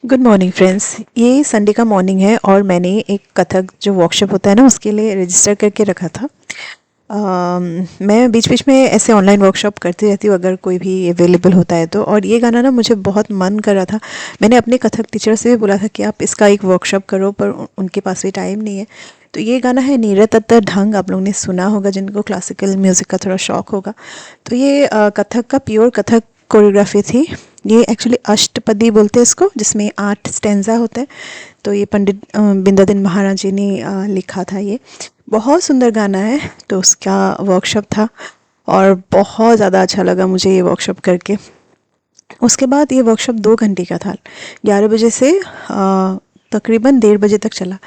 Good morning friends. ये Sunday का morning है और मैंने एक कथक जो वर्कशॉप होता है ना उसके लिए रजिस्टर करके रखा था। मैं बीच बीच में ऐसे ऑनलाइन वर्कशॉप करती रहती हूँ अगर कोई भी अवेलेबल होता है तो। और ये गाना ना मुझे बहुत मन कर रहा था। मैंने अपने कथक टीचर से भी बोला था कि आप इसका एक वर्कशॉप करो, पर उनके पास भी टाइम नहीं है। तो ये गाना है नीरज तत्तर ढंग, आप लोगों ने सुना होगा जिनको क्लासिकल म्यूज़िक का थोड़ा शौक होगा। तो ये कथक का प्योर कथक कोरियोग्राफी थी। ये एक्चुअली अष्टपदी बोलते हैं इसको, जिसमें 8 स्टेंजा होते हैं। तो ये पंडित बिंदादिन महाराज जी ने लिखा था। ये बहुत सुंदर गाना है। तो उसका वर्कशॉप था और बहुत ज़्यादा अच्छा लगा मुझे ये वर्कशॉप करके। उसके बाद ये वर्कशॉप 2 घंटे का था। 11 बजे से तकरीबन 1:30 बजे तक चला।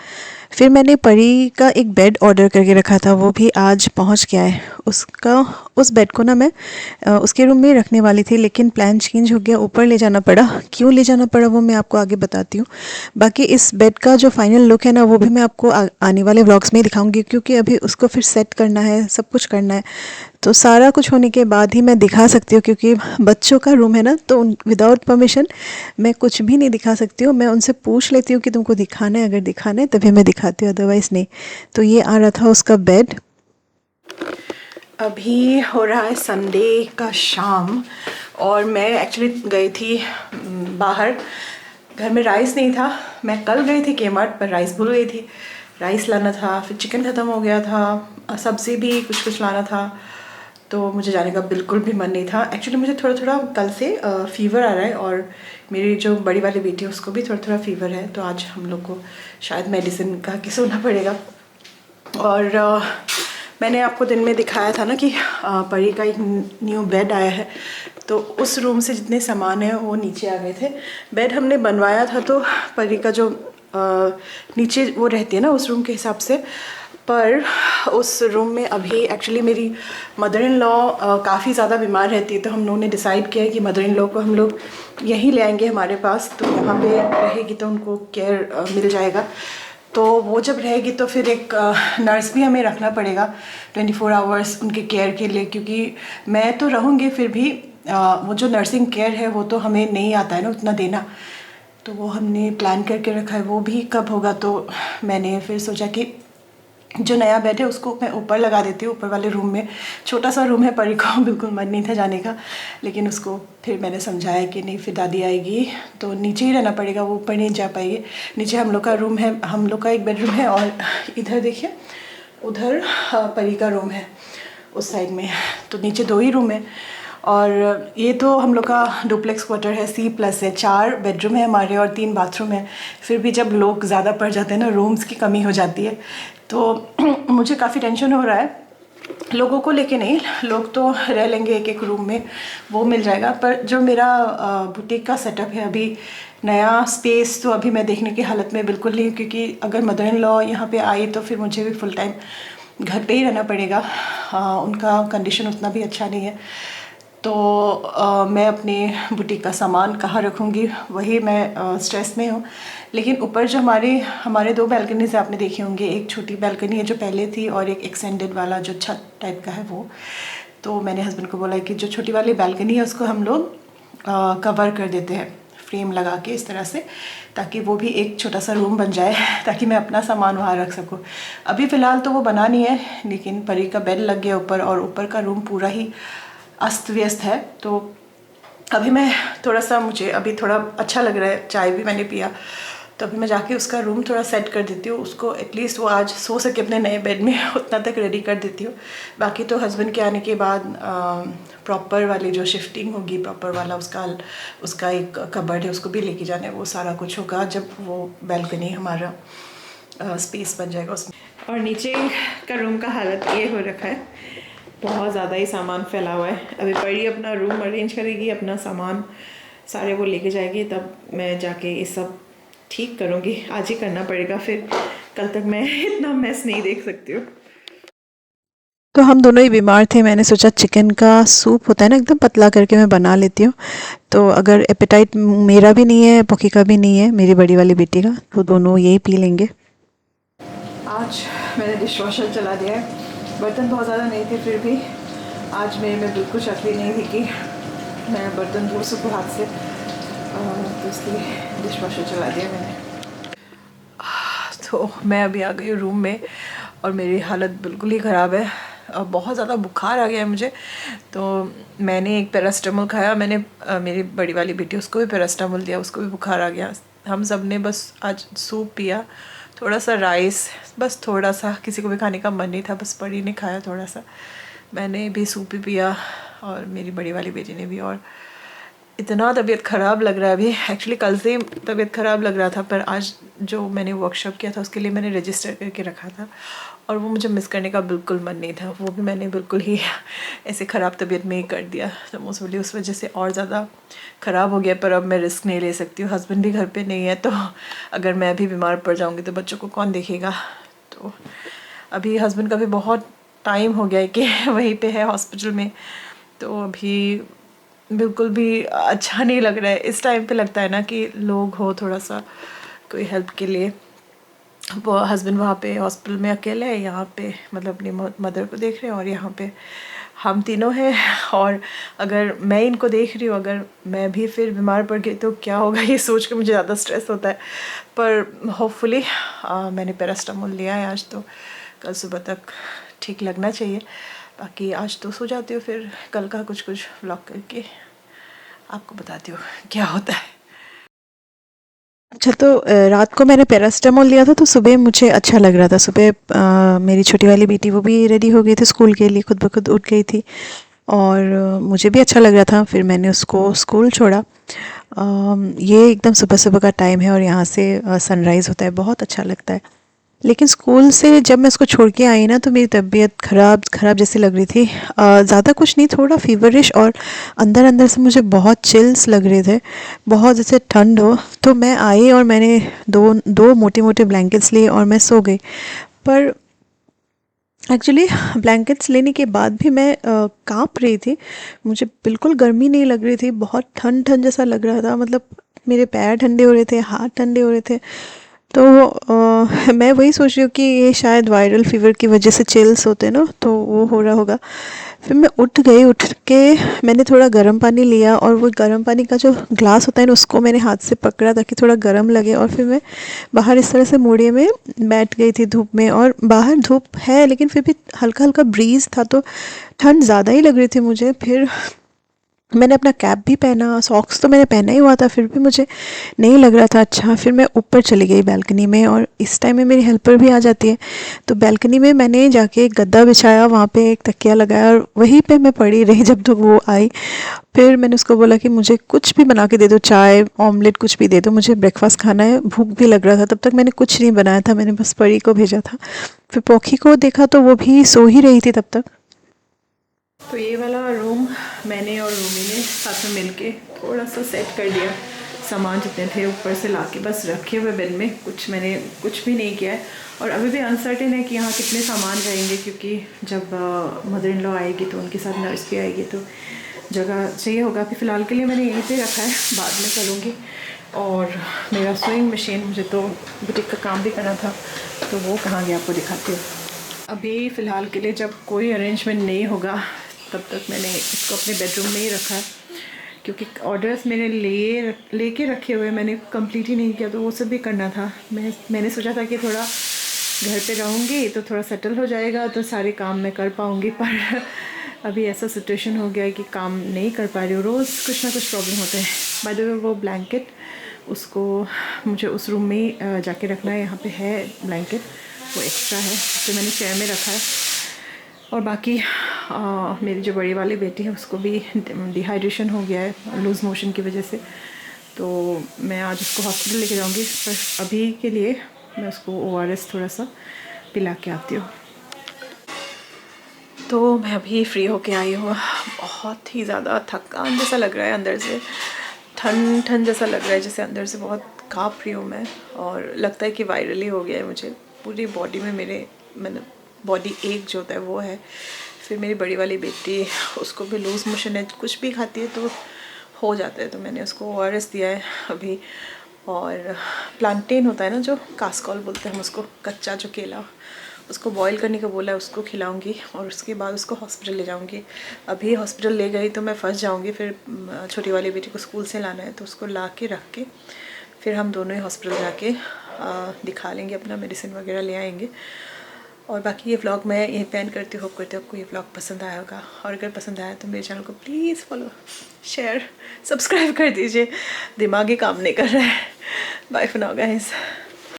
फिर मैंने परी का एक बेड ऑर्डर करके रखा था, वो भी आज पहुंच गया है। उसका उस बेड को ना मैं उसके रूम में रखने वाली थी, लेकिन प्लान चेंज हो गया, ऊपर ले जाना पड़ा। क्यों ले जाना पड़ा वो मैं आपको आगे बताती हूँ। बाकी इस बेड का जो फाइनल लुक है ना वो भी मैं आपको आने वाले व्लॉग्स में ही दिखाऊंगी, क्योंकि अभी उसको फिर सेट करना है, सब कुछ करना है। तो सारा कुछ होने के बाद ही मैं दिखा सकती हूँ, क्योंकि बच्चों का रूम है ना, तो विदाउट परमिशन मैं कुछ भी नहीं दिखा सकती हूँ। मैं उनसे पूछ लेती हूँ कि तुमको दिखाना है, अगर दिखाना है तभी मैं दिखाती हूँ, अदरवाइज़ नहीं। तो ये आ रहा था उसका बेड। अभी हो रहा है संडे का शाम और मैं एक्चुअली गई थी बाहर। घर में राइस नहीं था। मैं कल गई थी केमार्ट पर राइस भूल गई थी। राइस लाना था, फिर चिकन ख़त्म हो गया था, सब्ज़ी भी कुछ कुछ लाना था। तो मुझे जाने का बिल्कुल भी मन नहीं था। एक्चुअली मुझे थोड़ा थोड़ा कल से फ़ीवर आ रहा है और मेरी जो बड़ी वाली बेटी है उसको भी थोड़ा थोड़ा फ़ीवर है। तो आज हम लोग को शायद मेडिसिन का के सोना पड़ेगा। और मैंने आपको दिन में दिखाया था ना कि परी का एक न्यू बेड आया है। तो उस रूम से जितने सामान हैं वो नीचे आ गए थे। बेड हमने बनवाया था तो परी का जो नीचे वो रहती है ना उस रूम के हिसाब से। पर उस रूम में अभी एक्चुअली मेरी मदर इन लॉ काफ़ी ज़्यादा बीमार रहती है। तो हम लोगों ने डिसाइड किया है कि मदर इन लॉ को हम लोग यहीं ले आएंगे हमारे पास। तो यहाँ पे रहेगी तो उनको केयर मिल जाएगा। तो वो जब रहेगी तो फिर एक नर्स भी हमें रखना पड़ेगा 24 आवर्स उनके केयर के लिए, क्योंकि मैं तो रहूँगी फिर भी वो जो नर्सिंग केयर है वो तो हमें नहीं आता है ना उतना देना। तो वो हमने प्लान करके रखा है, वो भी कब होगा। तो मैंने फिर सोचा कि जो नया बेड है उसको मैं ऊपर लगा देती हूँ, ऊपर वाले रूम में। छोटा सा रूम है, परी को बिल्कुल मन नहीं था जाने का, लेकिन उसको फिर मैंने समझाया कि नहीं, फिर दादी आएगी तो नीचे ही रहना पड़ेगा, वो ऊपर नहीं जा पाएगी। नीचे हम लोग का रूम है, हम लोग का एक बेडरूम है और इधर देखिए उधर परी का रूम है उस साइड में। तो नीचे 2 ही रूम है। और ये तो हम लोग का डुप्लेक्स क्वार्टर है, C+ है। 4 बेडरूम है हमारे और 3 बाथरूम है। फिर भी जब लोग ज़्यादा पड़ जाते हैं ना, रूम्स की कमी हो जाती है। तो मुझे काफ़ी टेंशन हो रहा है। लोगों को लेके नहीं, लोग तो रह लेंगे एक एक रूम में, वो मिल जाएगा। पर जो मेरा बुटीक का सेटअप है अभी, नया स्पेस तो अभी मैं देखने की हालत में बिल्कुल नहीं, क्योंकि अगर मदर इन लॉ यहाँ पे आई तो फिर मुझे भी फुल टाइम घर पे ही रहना पड़ेगा। उनका कंडीशन उतना भी अच्छा नहीं है। तो मैं अपने बुटीक का सामान कहाँ रखूँगी, वही मैं स्ट्रेस में हूँ। लेकिन ऊपर जो हमारे 2 बैल्कनीज़ आपने देखी होंगी। एक छोटी बैल्कनी है जो पहले थी और एक एक्सटेंडेड वाला जो छत टाइप का है वो। तो मैंने हस्बैंड को बोला कि जो छोटी वाली बैल्कनी है उसको हम लोग कवर कर देते हैं फ्रेम लगा के इस तरह से, ताकि वो भी एक छोटा सा रूम बन जाए, ताकि मैं अपना सामान वहाँ रख सकूँ। अभी फ़िलहाल तो वो बना नहीं है, लेकिन परी का बेड लग गया ऊपर और ऊपर का रूम पूरा ही अस्त व्यस्त है। तो अभी मैं थोड़ा सा, मुझे अभी थोड़ा अच्छा लग रहा है, चाय भी मैंने पिया। तो अभी मैं जाके उसका रूम थोड़ा सेट कर देती हूँ, उसको एटलीस्ट वो आज सो सके अपने नए बेड में, उतना तक रेडी कर देती हूँ। बाकी तो हस्बैंड के आने के बाद प्रॉपर वाली जो शिफ्टिंग होगी, प्रॉपर वाला उसका एक कबर्ड है उसको भी लेके जाना है, वो सारा कुछ होगा जब वो बैल्कनी हमारा स्पेस बन जाएगा उसमें। और नीचे का रूम का हालत ये हो रखा है, बहुत ज़्यादा ही सामान फैला हुआ है। अभी परी अपना रूम अरेंज करेगी, अपना सामान सारे वो लेके जाएगी, तब मैं जाके ये सब ठीक करूँगी। आज ही करना पड़ेगा, फिर कल तक मैं इतना मेस नहीं देख सकती हूँ। तो हम दोनों ही बीमार थे। मैंने सोचा चिकन का सूप होता है ना, एकदम पतला करके मैं बना लेती हूँ। तो अगर एपेटाइट मेरा भी नहीं है, पोकी का भी नहीं है, मेरी बड़ी वाली बेटी का, तो दोनों यही पी लेंगे। आज मैंने डिश वॉशर चला दिया है। बर्तन बहुत ज़्यादा नहीं थे, फिर भी आज मेरे में बिल्कुल शक्ति नहीं थी कि मैं बर्तन धो सकूँ हाथ से। तो इसलिए डिश वॉशर चला दिया मैंने। तो मैं अभी आ गई हूँ रूम में और मेरी हालत बिल्कुल ही ख़राब है और बहुत ज़्यादा बुखार आ गया है मुझे। तो मैंने एक पैरास्टामोल खाया, मैंने मेरी बड़ी वाली बेटी उसको भी पैरास्टामोल दिया, उसको भी बुखार आ गया। हम सब ने बस आज सूप पिया, थोड़ा सा राइस, बस थोड़ा सा, किसी को भी खाने का मन नहीं था, बस परी ने खाया थोड़ा सा, मैंने भी सूप ही पिया और मेरी बड़ी वाली बेटी ने भी। और इतना तबीयत ख़राब लग रहा है अभी, एक्चुअली कल से तबीयत ख़राब लग रहा था, पर आज जो मैंने वर्कशॉप किया था उसके लिए मैंने रजिस्टर करके रखा था और वो मुझे मिस करने का बिल्कुल मन नहीं था, वो भी मैंने बिल्कुल ही ऐसे ख़राब तबीयत में ही कर दिया। तो मोस्टली उस वजह से और ज़्यादा ख़राब हो गया, पर अब मैं रिस्क नहीं ले सकती हूँ, हस्बैंड भी घर पर नहीं है, तो अगर मैं भी बीमार पड़ जाऊँगी तो बच्चों को कौन देखेगा। तो अभी हस्बैंड का भी बहुत टाइम हो गया है कि वहीं पे है हॉस्पिटल में, तो अभी बिल्कुल भी अच्छा नहीं लग रहा है। इस टाइम पे लगता है ना कि लोग हो थोड़ा सा कोई हेल्प के लिए। वो हस्बैंड वहाँ पे हॉस्पिटल में अकेले है, यहाँ पे मतलब अपनी मदर को देख रहे हैं और यहाँ पे हम तीनों हैं। और अगर मैं इनको देख रही हूँ, अगर मैं भी फिर बीमार पड़ गई तो क्या होगा, ये सोच के मुझे ज़्यादा स्ट्रेस होता है। पर होपफुली मैंने पैरास्टामोल लिया है आज, तो कल सुबह तक ठीक लगना चाहिए। बाकी आज तो सो जाती हूँ, फिर कल का कुछ व्लॉग करके आपको बताती हूँ क्या होता है। अच्छा, तो रात को मैंने पैरास्टामोल लिया था तो सुबह मुझे अच्छा लग रहा था। सुबह मेरी छोटी वाली बेटी वो भी रेडी हो गई थी स्कूल के लिए, खुद ब खुद उठ गई थी और मुझे भी अच्छा लग रहा था। फिर मैंने उसको स्कूल छोड़ा। ये एकदम सुबह सुबह का टाइम है और यहाँ से सनराइज़ होता है, बहुत अच्छा लगता है। लेकिन स्कूल से जब मैं उसको छोड़ के आई ना तो मेरी तबीयत ख़राब जैसी लग रही थी। ज़्यादा कुछ नहीं, थोड़ा फीवरिश और अंदर अंदर से मुझे बहुत चिल्स लग रहे थे, बहुत जैसे ठंड हो। तो मैं आई और मैंने दो मोटे मोटे ब्लैंकेट्स लिए और मैं सो गई। पर एक्चुअली ब्लैंकेट्स लेने के बाद भी मैं काँप रही थी, मुझे बिल्कुल गर्मी नहीं लग रही थी, बहुत ठंड ठंड जैसा लग रहा था। मतलब मेरे पैर ठंडे हो रहे थे, हाथ ठंडे हो रहे थे। तो मैं वही सोच रही हूँ कि ये शायद वायरल फ़ीवर की वजह से चिल्स होते हैं ना, तो वो हो रहा होगा। फिर मैं उठ गई, उठ के मैंने थोड़ा गर्म पानी लिया और वो गर्म पानी का जो ग्लास होता है ना उसको मैंने हाथ से पकड़ा ताकि थोड़ा गर्म लगे, और फिर मैं बाहर इस तरह से मोड़िए में बैठ गई थी धूप में। और बाहर धूप है लेकिन फिर भी हल्का हल्का ब्रीज़ था, तो ठंड ज़्यादा ही लग रही थी मुझे। फिर मैंने अपना कैप भी पहना, सॉक्स तो मैंने पहना ही हुआ था, फिर भी मुझे नहीं लग रहा था अच्छा। फिर मैं ऊपर चली गई बालकनी में, और इस टाइम में मेरी हेल्पर भी आ जाती है। तो बालकनी में मैंने जाके एक गद्दा बिछाया, वहाँ पे एक तकिया लगाया और वहीं पे मैं पड़ी रही जब तक वो आई। फिर मैंने उसको बोला कि मुझे कुछ भी बना के दे दो, चाय ऑमलेट कुछ भी दे दो, मुझे ब्रेकफास्ट खाना है, भूख भी लग रहा था। तब तक मैंने कुछ नहीं बनाया था, मैंने बस परी को भेजा था। फिर पोखी को देखा तो वो भी सो ही रही थी तब तक। तो ये वाला रूम मैंने और रूमी ने साथ में मिलके थोड़ा सा सेट कर दिया। सामान जितने थे ऊपर से लाके बस रखे हुए बेड में, मैंने कुछ भी नहीं किया है। और अभी भी अनसर्टेन है कि यहाँ कितने सामान रहेंगे, क्योंकि जब मदर इन लॉ आएगी तो उनके साथ नर्स भी आएगी तो जगह चाहिए होगा। अभी फ़िलहाल के लिए मैंने यहीं पे रखा है, बाद में करूँगी। और मेरा स्विंग मशीन, मुझे तो बुटीक का काम भी करना था, तो वो कहाँ गया आपको दिखाती हूँ। अभी फ़िलहाल के लिए जब कोई अरेंजमेंट नहीं होगा तब तक मैंने इसको अपने बेडरूम में ही रखा है, क्योंकि ऑर्डर्स मेरे लेके रखे हुए, मैंने कंप्लीट ही नहीं किया, तो वो सब भी करना था। मैंने सोचा था कि थोड़ा घर पे रहूँगी तो थोड़ा सेटल हो जाएगा तो सारे काम मैं कर पाऊँगी, पर अभी ऐसा सिचुएशन हो गया है कि काम नहीं कर पा रही हूँ। रोज़ कुछ ना कुछ प्रॉब्लम होते हैं। बाय द वे वो ब्लैंकेट, उसको मुझे उस रूम में ही जाके रखना है। यहाँ पे है ब्लैंकेट, वो एक्स्ट्रा है, तो मैंने चेयर में रखा है। और बाकी मेरी जो बड़ी वाली बेटी है उसको भी डिहाइड्रेशन हो गया है लूज़ मोशन की वजह से, तो मैं आज उसको हॉस्पिटल लेके जाऊंगी। पर अभी के लिए मैं उसको ORS थोड़ा सा पिला के आती हूँ। तो मैं अभी फ्री होके आई हूँ। बहुत ही ज़्यादा थकान जैसा लग रहा है, अंदर से ठंड जैसा लग रहा है, जैसे अंदर से बहुत काँप रही हूँ मैं। और लगता है कि वायरली हो गया है मुझे पूरी बॉडी में, मतलब बॉडी एक जो होता है वो है। फिर मेरी बड़ी वाली बेटी, उसको भी लूज़ मोशन है, कुछ भी खाती है तो हो जाता है, तो मैंने उसको ORS दिया है अभी। और प्लांटेन होता है ना, जो कास्कॉल बोलते हैं हम उसको, कच्चा जो केला, उसको बॉईल करने का बोला है, उसको खिलाऊंगी और उसके बाद उसको हॉस्पिटल ले जाऊंगी। अभी हॉस्पिटल ले गई तो मैं फंस जाऊंगी, फिर छोटी वाली बेटी को स्कूल से लाना है तो उसको ला के रख के फिर हम दोनों ही हॉस्पिटल जाके दिखा लेंगे, अपना मेडिसिन वगैरह ले आएंगे। और बाकी ये व्लॉग मैं यहीं पे एंड करती हूँ। होप करती हूँ आपको ये व्लॉग पसंद आया होगा, और अगर पसंद आया तो मेरे चैनल को प्लीज़ फॉलो, शेयर, सब्सक्राइब कर दीजिए। दिमाग ही काम नहीं कर रहा है। Bye for now guys.